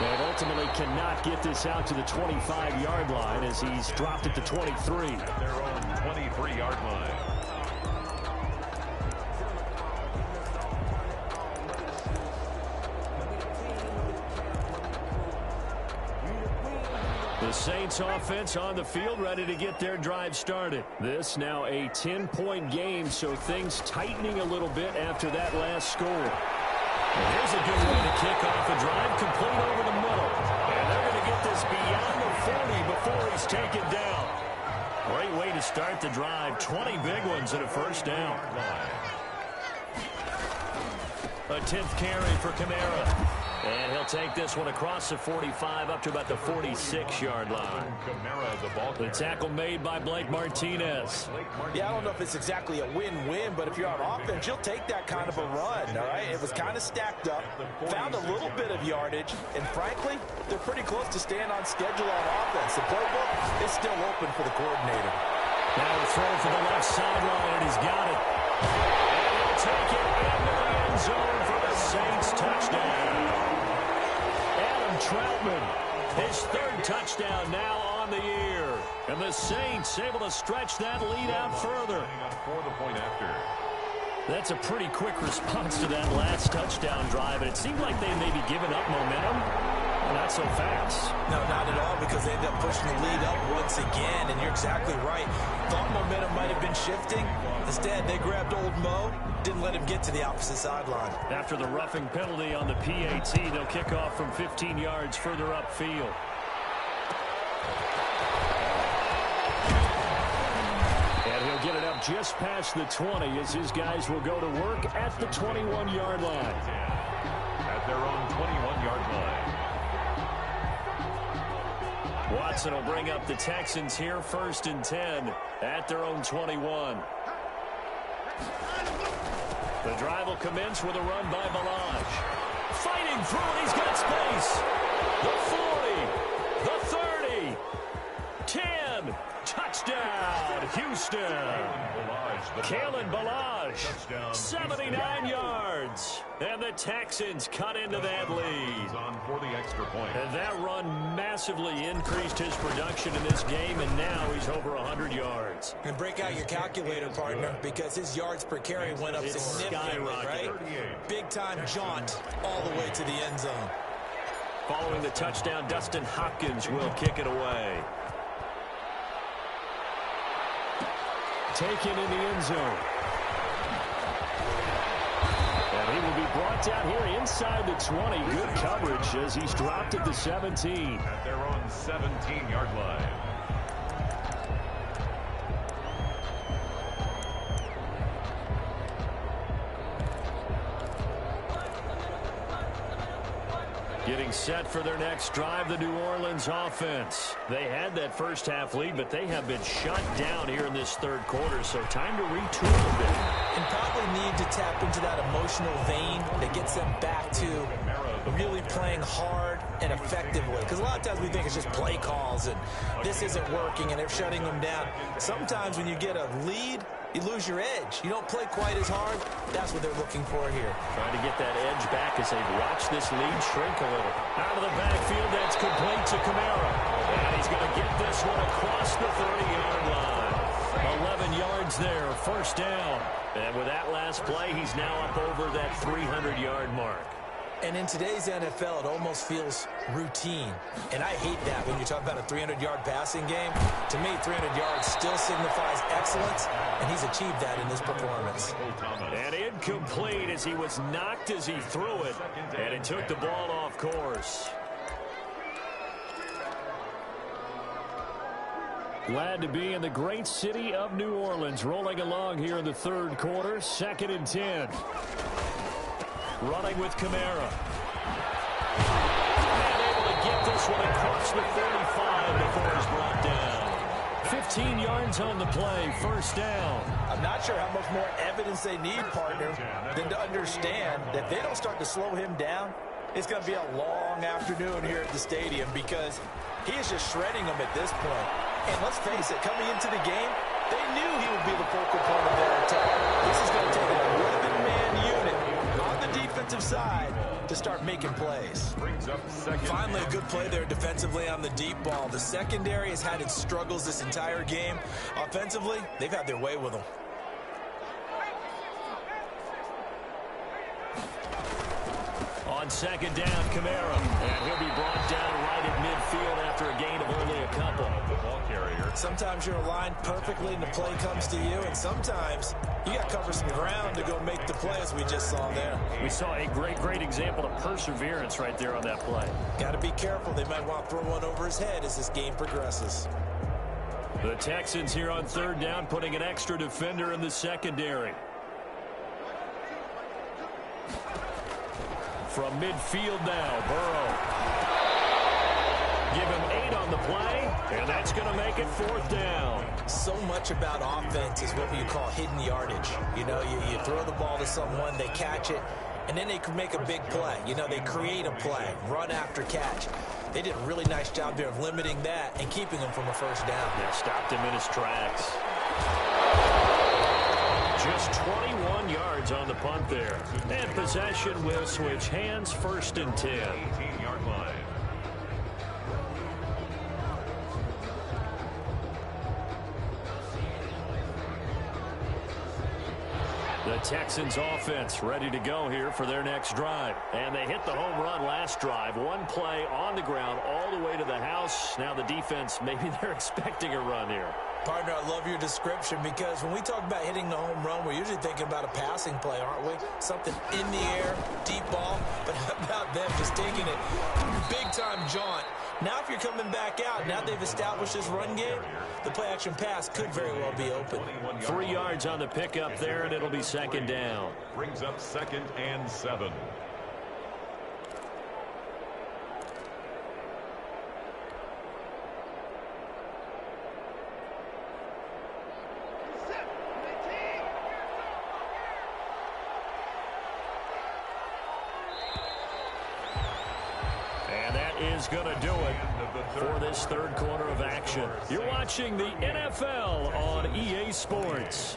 And ultimately cannot get this out to the 25-yard line as he's dropped at the 23. Their own 23-yard line. The Saints offense on the field ready to get their drive started. This now a 10-point game, so things tightening a little bit after that last score. And here's a good way to kick off a drive, complete over the middle. And they're going to get this beyond the 40 before he's taken down. Great way to start the drive. 20 big ones and a first down. A 10th carry for Kamara. And he'll take this one across the 45 up to about the 46-yard line. The tackle made by Blake Martinez. Yeah, I don't know if it's exactly a win-win, but if you're on offense, you'll take that kind of a run, all right? It was kind of stacked up, found a little bit of yardage, and frankly, they're pretty close to staying on schedule on offense. The playbook is still open for the coordinator. Now a throw for the left sideline, and he's got it. And he'll take it into the end zone for the Saints touchdown. Troutman, his third touchdown now on the year. And the Saints able to stretch that lead out further. That's a pretty quick response to that last touchdown drive. And it seemed like they may be giving up momentum. Not so fast. No, not at all, because they ended up pushing the lead up once again. And you're exactly right. Thought momentum might have been shifting. Instead, they grabbed old Mo, didn't let him get to the opposite sideline. After the roughing penalty on the PAT, they'll kick off from 15 yards further upfield. And he'll get it up just past the 20 as his guys will go to work at the 21-yard line. At their own 21-yard line. Watson will bring up the Texans here, 1st and 10 at their own 21. The drive will commence with a run by Balaj. Fighting through it, he's got space. The 40, the 30, 10, touchdown, Houston. Kalen Balaj, 79 yards. And the Texans cut into that lead. And that run massively increased his production in this game, and now he's over 100 yards. And break out your calculator, partner, because his yards per carry went up significantly, right? Big-time jaunt all the way to the end zone. Following the touchdown, Dustin Hopkins will kick it away. Taken in the end zone. And he will be brought down here inside the 20. Good coverage as he's dropped at the 17. At their own 17-yard line. Getting set for their next drive, the New Orleans offense. They had that first half lead, but they have been shut down here in this third quarter, so time to retool a bit. And probably need to tap into that emotional vein that gets them back to really playing hard and effectively. Because a lot of times we think it's just play calls and this isn't working and they're shutting them down. Sometimes when you get a lead, you lose your edge. You don't play quite as hard. That's what they're looking for here. Trying to get that edge back as they've watched this lead shrink a little. Out of the backfield, that's complete to Kamara. And he's going to get this one across the 30-yard line. 11 yards there, 1st down. And with that last play, he's now up over that 300-yard mark. And in today's NFL, it almost feels routine. And I hate that when you talk about a 300-yard passing game. To me, 300 yards still signifies excellence, and he's achieved that in this performance. And incomplete as he was knocked as he threw it, and it took the ball off course. Glad to be in the great city of New Orleans, rolling along here in the third quarter, 2nd and 10. Running with Kamara. And able to get this one across the 45 before he's brought down. 15 yards on the play, 1st down. I'm not sure how much more evidence they need, partner, than to understand that if they don't start to slow him down, it's going to be a long afternoon here at the stadium because he is just shredding them at this point. And let's face it, coming into the game, they knew he would be the focal point of their attack. This is going to take an 11-man unit on the defensive side to start making plays. Finally, a good play there defensively on the deep ball. The secondary has had its struggles this entire game. Offensively, they've had their way with them. On 2nd down, Kamara. And he'll be brought down right at midfield after a gain of only a couple. Sometimes you're aligned perfectly and the play comes to you, and sometimes you got to cover some ground to go make the play, as we just saw there. We saw a great example of perseverance right there on that play. Got to be careful. They might want to throw one over his head as this game progresses. The Texans here on 3rd down, putting an extra defender in the secondary. From midfield now, Burrow. Give him 8 on the play, and that's going to make it 4th down. So much about offense is what you call hidden yardage. You know, you throw the ball to someone, they catch it, and then they can make a big play. You know, they create a play, run after catch. They did a really nice job there of limiting that and keeping him from a first down. Yeah, stopped him in his tracks. Just 21 yards on the punt there. And possession will switch hands, 1st and 10. 18-yard line. The Texans offense ready to go here for their next drive. And they hit the home run last drive. One play on the ground all the way to the house. Now the defense, maybe they're expecting a run here. Partner, I love your description because when we talk about hitting the home run, we're usually thinking about a passing play, aren't we? Something in the air, deep ball. But how about them just taking it big-time jaunt? Now if you're coming back out, now they've established this run game, the play-action pass could very well be open. 3 yards on the pickup there, and it'll be 2nd down. Brings up 2nd and 7. Is going to do it for this 3rd quarter of action. You're watching the NFL on EA Sports.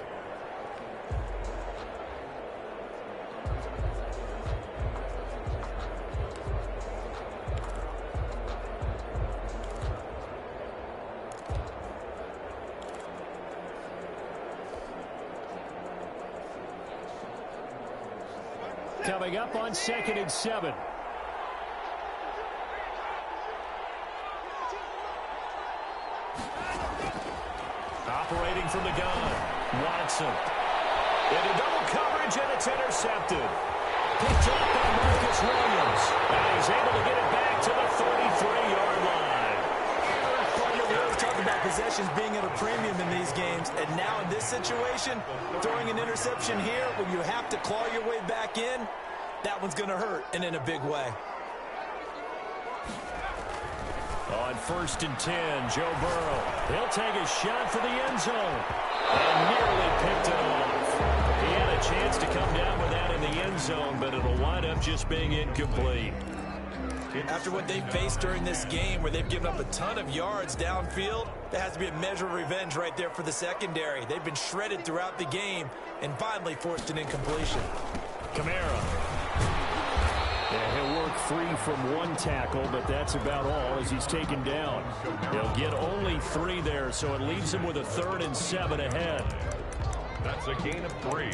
Coming up on 2nd and 7. Operating from the gun, Watson. Into double coverage, and it's intercepted. Picked up by Marcus Williams. And he's able to get it back to the 33-yard line. We always talk about possessions being at a premium in these games, and now in this situation, throwing an interception here when you have to claw your way back in, that one's going to hurt, and in a big way. On 1st and 10, Joe Burrow. He'll take a shot for the end zone. And nearly picked it off. He had a chance to come down with that in the end zone, but it'll wind up just being incomplete. After what they've faced during this game, where they've given up a ton of yards downfield, there has to be a measure of revenge right there for the secondary. They've been shredded throughout the game and finally forced an incompletion. Kamara. Yeah, he'll work free from one tackle, but that's about all as he's taken down. He'll get only 3 there, so it leaves him with a 3rd and 7 ahead. That's a gain of 3.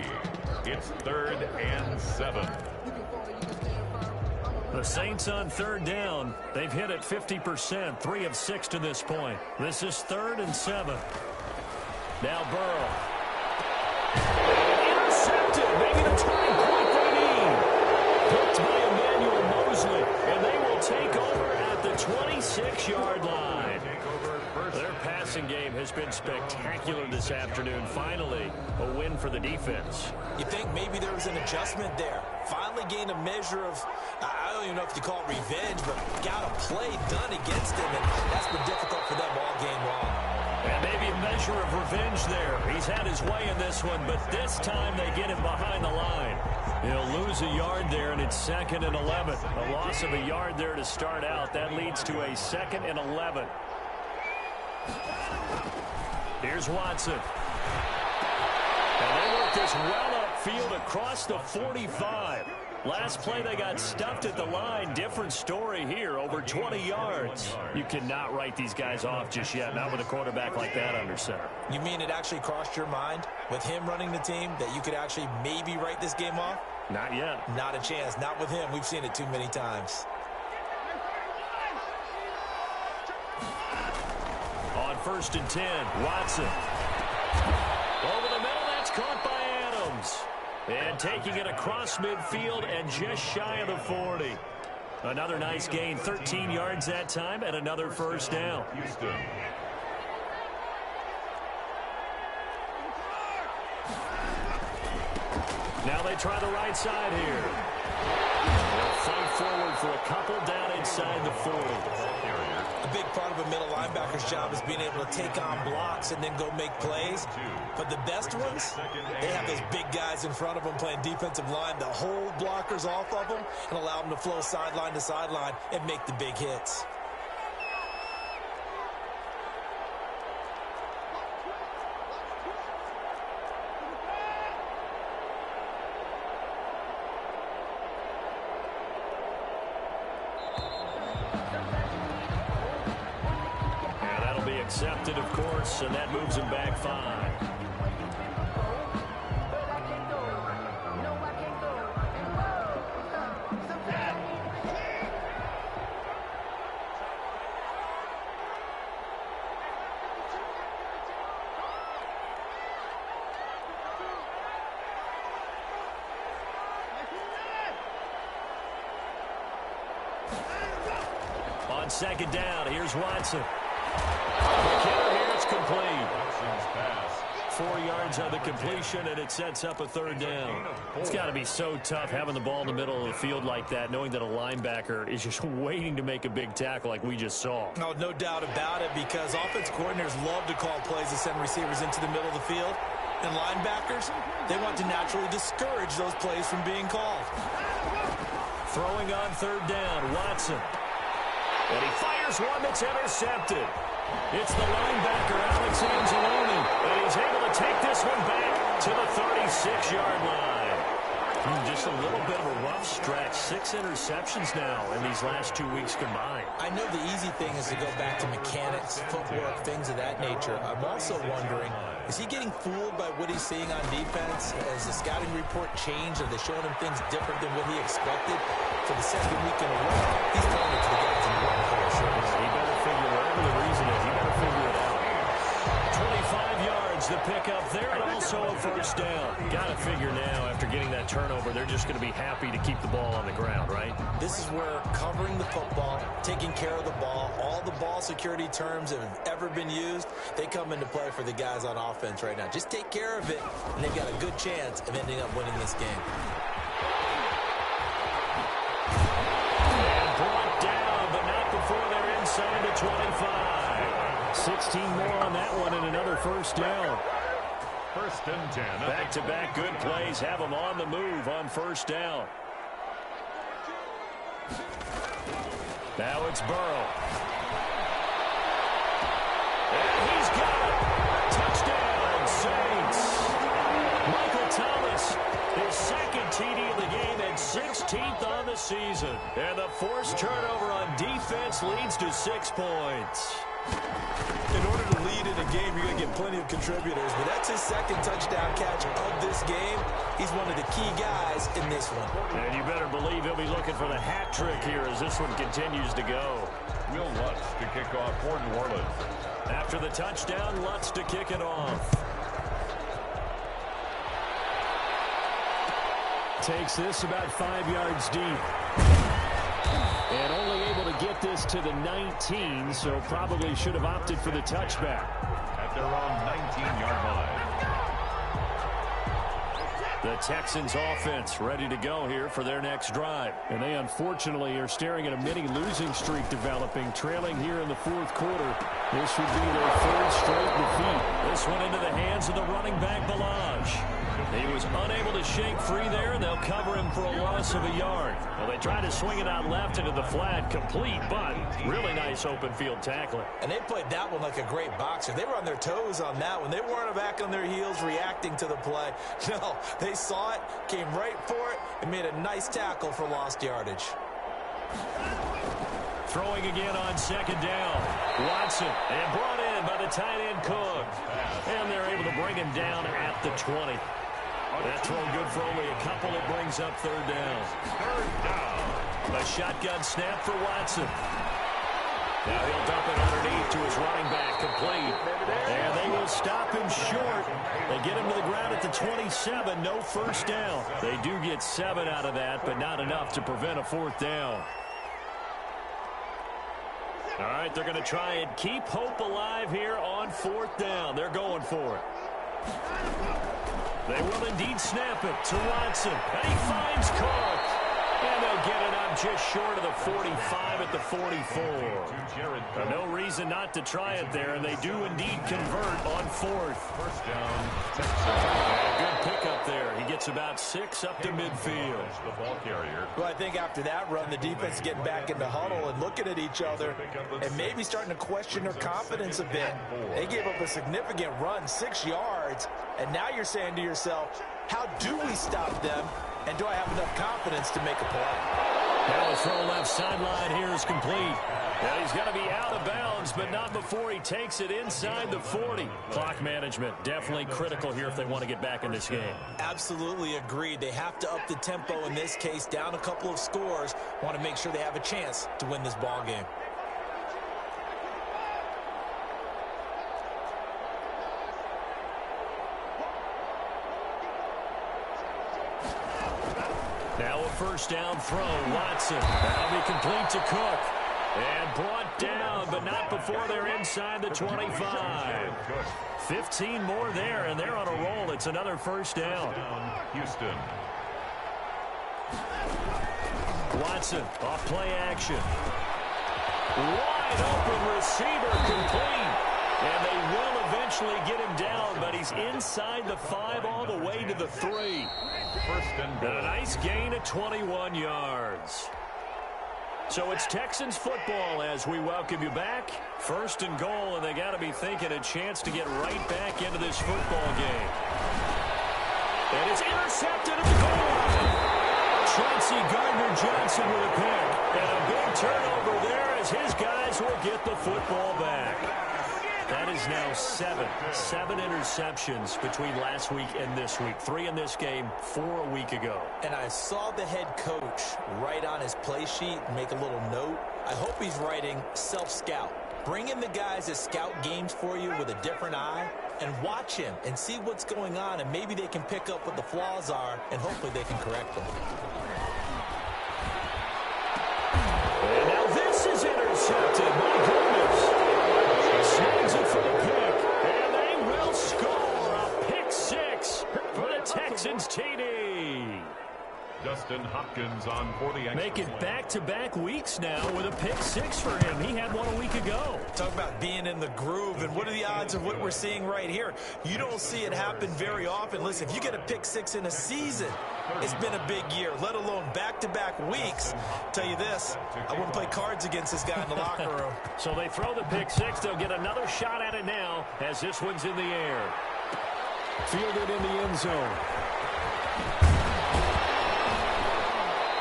It's 3rd and 7. The Saints on 3rd down. They've hit it 50%, 3 of 6 to this point. This is 3rd and 7. Now Burrow. Intercepted, maybe the turning point they need. Picked by Emmanuel Mosley, and they will take over at the 26-yard line. Their passing game has been spectacular this afternoon. Finally, a win for the defense. You think maybe there was an adjustment there. Finally gained a measure of, I don't even know if you call it revenge, but got a play done against him, and that's been difficult for them all game long. And maybe a measure of revenge there. He's had his way in this one, but this time they get him behind the line. He'll lose a yard there, and it's 2nd and 11. A loss of a yard there to start out. That leads to a 2nd and 11. Here's Watson. And they work this well upfield across the 45. Last play they got stuffed at the line. Different story here, over 20 yards. You cannot write these guys off just yet, not with a quarterback like that under center. You mean it actually crossed your mind with him running the team that you could actually maybe write this game off? Not yet. Not a chance. Not with him. We've seen it too many times. On 1st and 10, Watson. Over the middle, that's caught by Adams. And taking it across midfield and just shy of the 40. Another nice gain, 13 yards that time, and another 1st down. Houston. Now they try the right side here. They'll fight forward for a couple down inside the 40. A big part of a middle linebacker's job is being able to take on blocks and then go make plays. But the best ones, they have those big guys in front of them playing defensive line that hold blockers off of them and allow them to flow sideline to sideline and make the big hits. Accepted, of course, and that moves him back 5. On second down, here's Watson. Here it's complete. 4 yards on the completion, and it sets up a third down. It's got to be so tough having the ball in the middle of the field like that, knowing that a linebacker is just waiting to make a big tackle like we just saw. No, no doubt about it, because offense coordinators love to call plays to send receivers into the middle of the field. And linebackers, they want to naturally discourage those plays from being called. Throwing on third down, Watson. And he fires one that's intercepted. It's the linebacker, Alex Anzalone, and he's able to take this one back to the 36-yard line. Just a little bit of a rough stretch. 6 interceptions now in these last 2 weeks combined. I know the easy thing is to go back to mechanics, footwork, things of that nature. I'm also wondering, is he getting fooled by what he's seeing on defense? Has the scouting report changed? Are they showing him things different than what he expected? For the second week in a row, he's telling it to the guys in the run for sure. He better figure whatever the reason is. He better figure it out. 25 yards, the pickup there, and also a first down. Got to figure now, after getting that turnover, they're just going to be happy to keep the ball on the ground, right? This is where covering the football, taking care of the ball, all the ball security terms that have ever been used, they come into play for the guys on offense right now. Just take care of it, and they've got a good chance of ending up winning this game. And brought down, but not before they're inside the 25. 16 more on that one and another first down. First and 10. Back-to-back good plays have them on the move on first down. Now it's Burrow. And he's got it. Touchdown, Saints. Michael Thomas, his second TD of the game and 16th on the season. And the forced turnover on defense leads to 6 points. In order to lead in a game, you're going to get plenty of contributors, but that's his second touchdown catch of this game. He's one of the key guys in this one. And you better believe he'll be looking for the hat trick here as this one continues to go. Will Lutz to kick off for New Orleans. After the touchdown, Lutz to kick it off. Takes this about 5 yards deep. And only able to get this to the 19, so probably should have opted for the touchback. At their own 19-yard line. The Texans offense ready to go here for their next drive. And they unfortunately are staring at a mini losing streak developing, trailing here in the fourth quarter. This would be their third straight defeat. This one into the hands of the running back, Balaj. He was unable to shake free there, and they'll cover him for a loss of a yard. Well, they tried to swing it out left into the flat, complete, but really nice open field tackling. And they played that one like a great boxer. They were on their toes on that one. They weren't back on their heels reacting to the play. No, they saw it, came right for it, and made a nice tackle for lost yardage. Throwing again on second down. Watson, and brought in by the tight end Cook. And they're able to bring him down at the 20. That throw good for only a couple. It brings up third down. Third down. A shotgun snap for Watson. Now he'll dump it underneath to his running back, complete. And they will stop him short. They get him to the ground at the 27, no first down. They do get 7 out of that, but not enough to prevent a fourth down. All right, they're going to try and keep hope alive here on fourth down. They're going for it. They will indeed snap it to Watson. And he finds Cook. And they'll They'll get it up just short of the 45 at the 44. No reason not to try it there, and they do indeed convert on fourth. First down, Good pickup there. He gets about 6 up to midfield. The ball carrier. Well, I think after that run, the defense is getting back in the huddle and looking at each other and maybe starting to question their confidence a bit. They gave up a significant run, 6 yards, and now you're saying to yourself, how do we stop them, and do I have enough confidence to make a play? Now the throw left sideline here is complete. Now he's going to be out of bounds, but not before he takes it inside the 40. Clock management, definitely critical here if they want to get back in this game. Absolutely agreed. They have to up the tempo in this case, down a couple of scores. Want to make sure they have a chance to win this ball game. Now a first down throw. Watson. That'll be complete to Cook. And brought down, but not before they're inside the 25. 15 more there, and they're on a roll. It's another first down. Houston. Watson off play action. Wide open receiver complete. And they will eventually get him down, but he's inside the 5 all the way to the 3. First and goal. And a nice gain of 21 yards. So it's Texans football as we welcome you back. First and goal, and they got to be thinking a chance to get right back into this football game. And it's intercepted at the goal line. Chauncey Gardner-Johnson with a pick. And a big turnover there as his guys will get the football back. That is now 7 interceptions between last week and this week. 3 in this game, 4 a week ago. And I saw the head coach write on his play sheet and make a little note. I hope he's writing self-scout. Bring in the guys that scout games for you with a different eye and watch him and see what's going on, and maybe they can pick up what the flaws are, and hopefully they can correct them. And now this is intercepted. My goodness. Snags it for the pick, and they will score a pick 6 for the Texans TD. Justin Hopkins on for the extra Making point. back-to-back weeks now with a pick 6 for him. He had one a week ago. Talk about being in the groove, and what are the odds of what we're seeing right here? You don't see it happen very often. Listen, if you get a pick 6 in a season, it's been a big year, let alone back-to-back weeks. Tell you this, I wouldn't play cards against this guy in the locker room. So they throw the pick 6. They'll get another shot at it now as this one's in the air. Fielded in the end zone.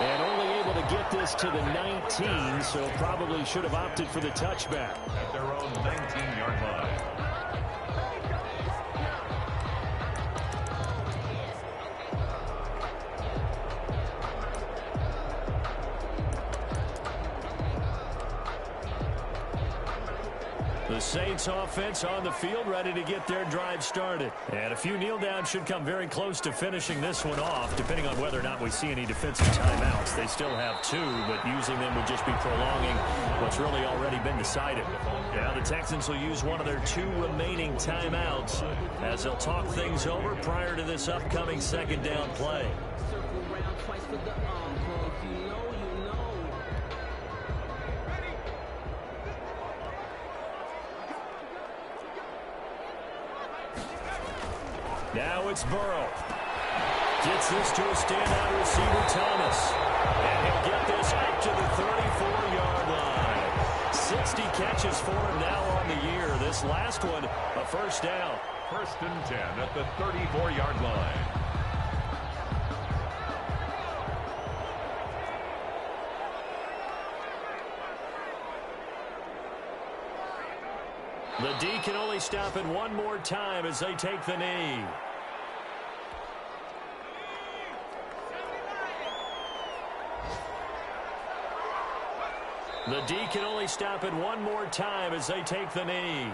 And only able to get this to the 19, so probably should have opted for the touchback. At their own 19-yard line. The Saints offense on the field, ready to get their drive started. And a few kneel downs should come very close to finishing this one off, depending on whether or not we see any defensive timeouts. They still have 2, but using them would just be prolonging what's really already been decided. Now the Texans will use one of their 2 remaining timeouts as they'll talk things over prior to this upcoming second down play. Now it's Burrow. Gets this to a standout receiver, Thomas. And he'll get this up to the 34-yard line. 60 catches for him now on the year. This last one, a first down. First and 10 at the 34-yard line. The D can only stop it one more time as they take the knee. The D can only stop it one more time as they take the knee.